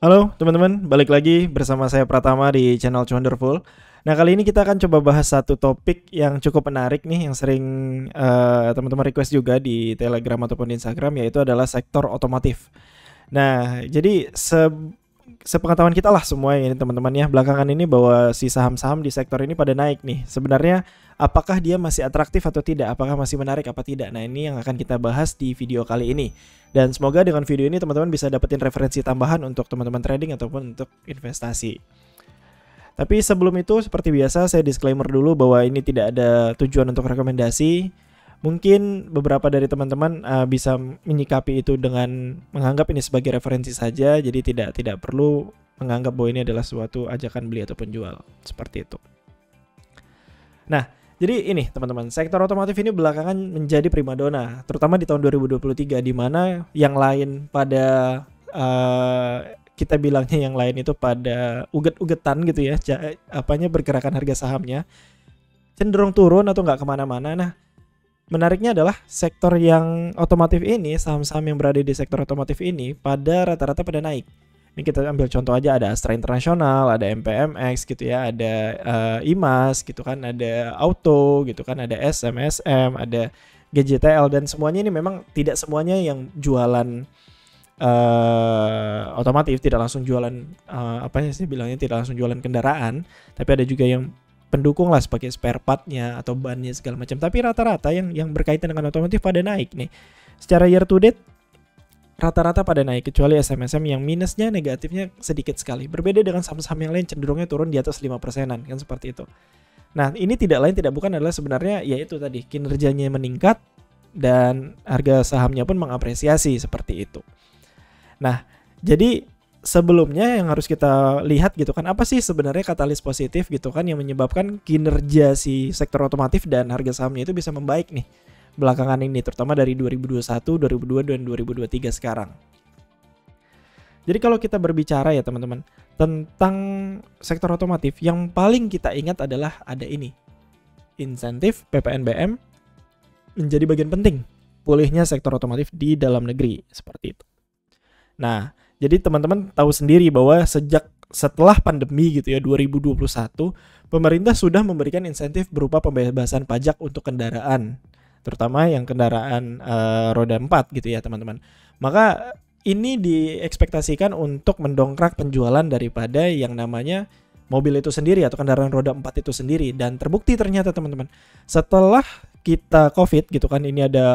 Halo teman-teman, balik lagi bersama saya Pratama di channel Wonderful. Nah, kali ini kita akan coba bahas satu topik yang cukup menarik nih, yang sering teman-teman request juga di Telegram ataupun di Instagram, yaitu adalah sektor otomotif. Nah, jadi sepengetahuan kita lah semua ini teman-teman ya, belakangan ini bahwa si saham-saham di sektor ini pada naik nih. Sebenarnya apakah dia masih atraktif atau tidak? Apakah masih menarik apa tidak? Nah, ini yang akan kita bahas di video kali ini. Dan semoga dengan video ini teman-teman bisa dapetin referensi tambahan untuk teman-teman trading ataupun untuk investasi. Tapi sebelum itu seperti biasa saya disclaimer dulu bahwa ini tidak ada tujuan untuk rekomendasi. Mungkin beberapa dari teman-teman bisa menyikapi itu dengan menganggap ini sebagai referensi saja. Jadi tidak perlu menganggap bahwa ini adalah suatu ajakan beli ataupun jual. Seperti itu. Nah, jadi ini teman-teman, sektor otomotif ini belakangan menjadi primadona, terutama di tahun 2023, di mana yang lain pada kita bilangnya yang lain itu pada uget-ugetan gitu ya, bergerakan harga sahamnya cenderung turun atau nggak kemana-mana. Nah, menariknya adalah sektor yang otomotif ini, saham-saham yang berada di sektor otomotif ini pada rata-rata pada naik. Ini kita ambil contoh aja, ada Astra International, ada MPMX gitu ya, ada IMAS gitu kan, ada Auto gitu kan, ada SMSM, ada GJTL, dan semuanya ini memang tidak semuanya yang jualan otomotif, tidak langsung jualan tidak langsung jualan kendaraan, tapi ada juga yang pendukung lah sebagai spare partnya atau bannya segala macam. Tapi rata-rata yang berkaitan dengan otomotif pada naik nih. Secara year to date rata-rata pada naik, kecuali SMSM yang minusnya, negatifnya sedikit sekali. Berbeda dengan saham-saham yang lain cenderungnya turun di atas 5%-an kan, seperti itu. Nah, ini tidak lain tidak bukan adalah sebenarnya yaitu tadi kinerjanya meningkat dan harga sahamnya pun mengapresiasi seperti itu. Nah, jadi sebelumnya yang harus kita lihat gitu kan, apa sih sebenarnya katalis positif gitu kan yang menyebabkan kinerja si sektor otomotif dan harga sahamnya itu bisa membaik nih belakangan ini, terutama dari 2021, 2022 dan 2023 sekarang. Jadi kalau kita berbicara ya teman-teman tentang sektor otomotif, yang paling kita ingat adalah ada ini, insentif PPNBM menjadi bagian penting pulihnya sektor otomotif di dalam negeri, seperti itu. Nah, jadi teman-teman tahu sendiri bahwa setelah pandemi gitu ya 2021, pemerintah sudah memberikan insentif berupa pembebasan pajak untuk kendaraan, terutama yang kendaraan roda 4 gitu ya teman-teman. Maka ini diekspektasikan untuk mendongkrak penjualan daripada yang namanya mobil itu sendiri atau kendaraan roda 4 itu sendiri. Dan terbukti ternyata teman-teman, setelah kita COVID gitu kan, ini ada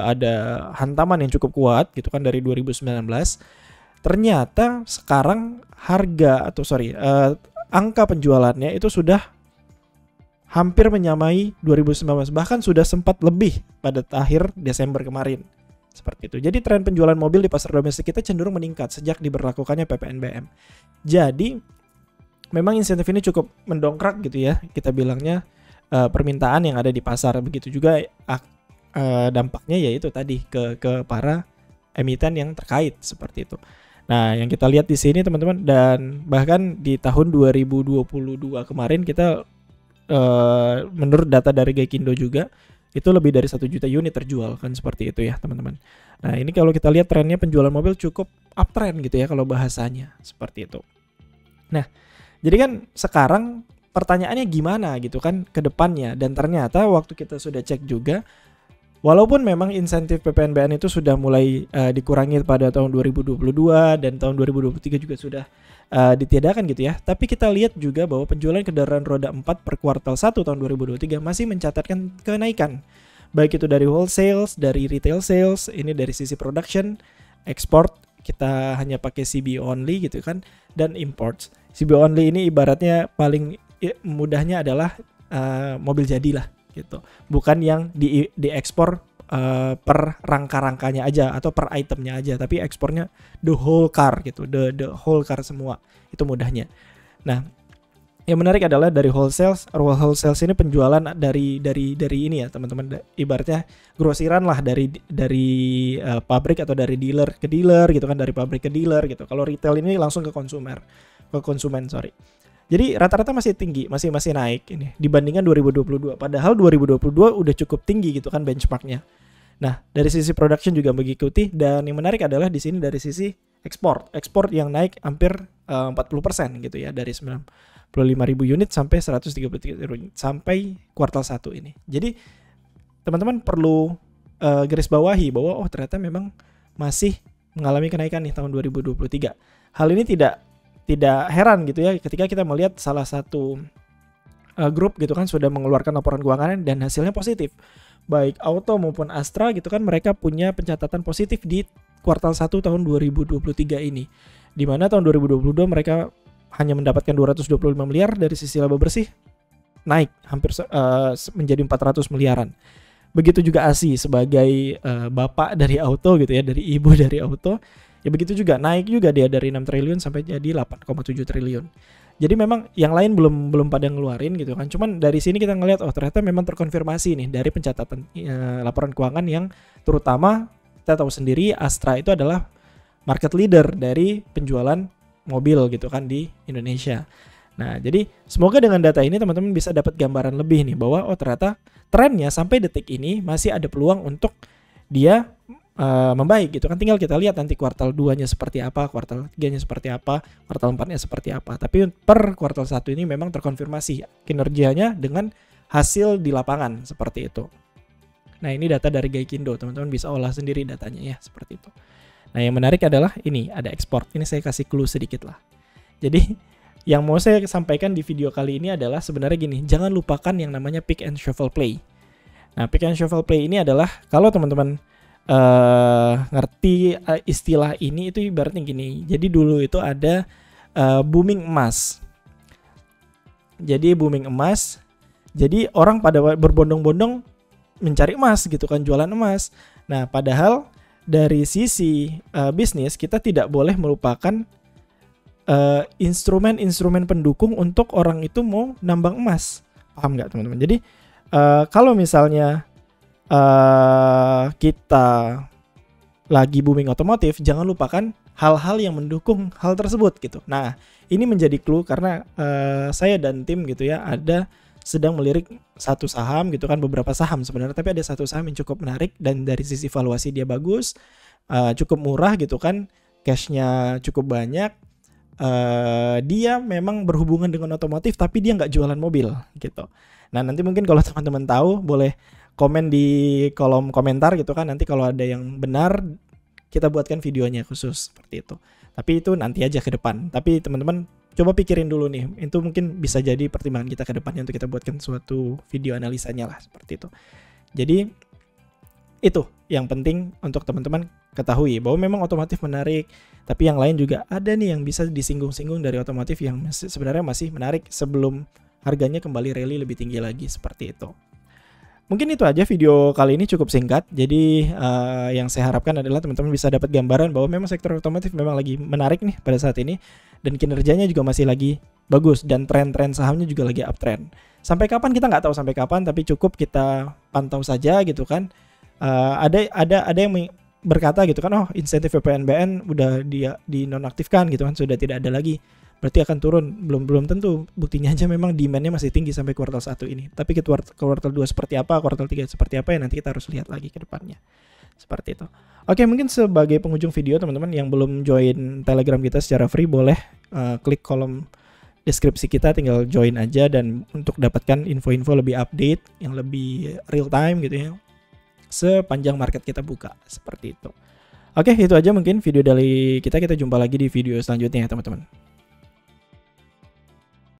hantaman yang cukup kuat gitu kan dari 2019. Ternyata sekarang angka penjualannya itu sudah hampir menyamai 2019, bahkan sudah sempat lebih pada akhir Desember kemarin. Seperti itu. Jadi tren penjualan mobil di pasar domestik kita cenderung meningkat sejak diberlakukannya PPNBM. Jadi memang insentif ini cukup mendongkrak gitu ya, kita bilangnya permintaan yang ada di pasar. Begitu juga dampaknya yaitu tadi ke para emiten yang terkait, seperti itu. Nah, yang kita lihat di sini teman-teman, dan bahkan di tahun 2022 kemarin kita menurut data dari Gaikindo juga itu lebih dari 1 juta unit terjual kan, seperti itu ya teman-teman. Nah, ini kalau kita lihat trennya penjualan mobil cukup uptrend gitu ya kalau bahasanya, seperti itu. Nah, jadi kan sekarang pertanyaannya gimana gitu kan ke depannya, dan ternyata waktu kita sudah cek juga, walaupun memang insentif PPNBM itu sudah mulai dikurangi pada tahun 2022 dan tahun 2023 juga sudah ditiadakan gitu ya, tapi kita lihat juga bahwa penjualan kendaraan roda 4 per kuartal 1 tahun 2023 masih mencatatkan kenaikan. Baik itu dari wholesale, dari retail sales, ini dari sisi production, export kita hanya pakai CBO only gitu kan, dan imports. CBO only ini ibaratnya paling mudahnya adalah mobil jadilah gitu, bukan yang diekspor per rangka-rangkanya aja atau per itemnya aja, tapi ekspornya the whole car gitu, the whole car semua, itu mudahnya. Nah, yang menarik adalah dari wholesale ini penjualan dari ini ya teman-teman, ibaratnya grosiran lah, dari pabrik atau dari dealer ke dealer gitu kan, dari pabrik ke dealer gitu. Kalau retail ini langsung ke konsumen. Jadi rata-rata masih tinggi, masih naik ini dibandingkan 2022. Padahal 2022 udah cukup tinggi gitu kan benchmarknya. Nah, dari sisi production juga mengikuti, dan yang menarik adalah di sini dari sisi ekspor yang naik hampir 40% gitu ya, dari 95.000 unit sampai 133 unit sampai kuartal 1 ini. Jadi teman-teman perlu garis bawahi bahwa ternyata memang masih mengalami kenaikan nih tahun 2023. Hal ini tidak heran gitu ya ketika kita melihat salah satu grup gitu kan sudah mengeluarkan laporan keuangan dan hasilnya positif. Baik Auto maupun Astra gitu kan, mereka punya pencatatan positif di kuartal 1 tahun 2023 ini. Di mana tahun 2022 mereka hanya mendapatkan 225 miliar, dari sisi laba bersih naik hampir menjadi 400 miliaran. Begitu juga ASI sebagai bapak dari Auto gitu ya, dari ibu dari Auto. Ya begitu juga, naik juga dia dari 6 triliun sampai jadi 8,7 triliun. Jadi memang yang lain belum pada ngeluarin gitu kan. Cuman dari sini kita ngelihat ternyata memang terkonfirmasi nih dari pencatatan laporan keuangan yang terutama kita tahu sendiri Astra itu adalah market leader dari penjualan mobil gitu kan di Indonesia. Nah, jadi semoga dengan data ini teman-teman bisa dapat gambaran lebih nih bahwa ternyata trennya sampai detik ini masih ada peluang untuk dia membaik gitu kan. Tinggal kita lihat nanti kuartal 2-nya seperti apa, kuartal 3-nya seperti apa, kuartal 4-nya seperti apa. Tapi per kuartal 1 ini memang terkonfirmasi kinerjanya dengan hasil di lapangan seperti itu. Nah, ini data dari Gaikindo, teman-teman bisa olah sendiri datanya ya, seperti itu. Nah, yang menarik adalah ini ada ekspor. Ini saya kasih clue sedikit lah. Jadi yang mau saya sampaikan di video kali ini adalah sebenarnya gini, jangan lupakan yang namanya pick and shovel play. Nah, pick and shovel play ini adalah kalau teman-teman ngerti istilah ini, itu ibaratnya gini. Jadi dulu itu ada booming emas. Jadi booming emas. Jadi orang pada berbondong-bondong mencari emas gitu kan, jualan emas. Nah, padahal dari sisi bisnis kita tidak boleh melupakan instrumen-instrumen pendukung untuk orang itu mau nambang emas. Paham nggak teman-teman? Jadi kalau misalnya kita lagi booming otomotif, jangan lupakan hal-hal yang mendukung hal tersebut gitu. Nah, ini menjadi clue karena saya dan tim gitu ya sedang melirik satu saham gitu kan, beberapa saham sebenarnya, tapi ada satu saham yang cukup menarik dan dari sisi valuasi dia bagus, cukup murah gitu kan, cashnya cukup banyak, dia memang berhubungan dengan otomotif tapi dia nggak jualan mobil gitu. Nah, nanti mungkin kalau teman-teman tahu boleh komen di kolom komentar gitu kan, nanti kalau ada yang benar kita buatkan videonya khusus seperti itu. Tapi itu nanti aja ke depan. Tapi teman-teman coba pikirin dulu nih, itu mungkin bisa jadi pertimbangan kita ke depannya untuk kita buatkan suatu video analisanya lah seperti itu. Jadi itu yang penting untuk teman-teman ketahui bahwa memang otomotif menarik, tapi yang lain juga ada nih yang bisa disinggung-singgung dari otomotif yang sebenarnya masih menarik sebelum harganya kembali rally lebih tinggi lagi seperti itu. Mungkin itu aja video kali ini, cukup singkat. Jadi yang saya harapkan adalah teman-teman bisa dapat gambaran bahwa memang sektor otomotif memang lagi menarik nih pada saat ini, dan kinerjanya juga masih lagi bagus, dan tren-tren sahamnya juga lagi uptrend. Sampai kapan kita nggak tahu sampai kapan, tapi cukup kita pantau saja gitu kan. Ada yang berkata gitu kan, insentif PPNBM udah dinonaktifkan gitu kan, sudah tidak ada lagi, berarti akan turun. Belum tentu, buktinya aja memang demand-nya masih tinggi sampai kuartal 1 ini. Tapi ke kuartal 2 seperti apa, kuartal 3 seperti apa, ya nanti kita harus lihat lagi ke depannya. Seperti itu. Oke, mungkin sebagai penghujung video, teman-teman yang belum join Telegram kita secara free, boleh klik kolom deskripsi kita, tinggal join aja, dan untuk dapatkan info-info lebih update, yang lebih real time gitu ya, sepanjang market kita buka, seperti itu. Oke, itu aja mungkin video dari kita jumpa lagi di video selanjutnya ya teman-teman.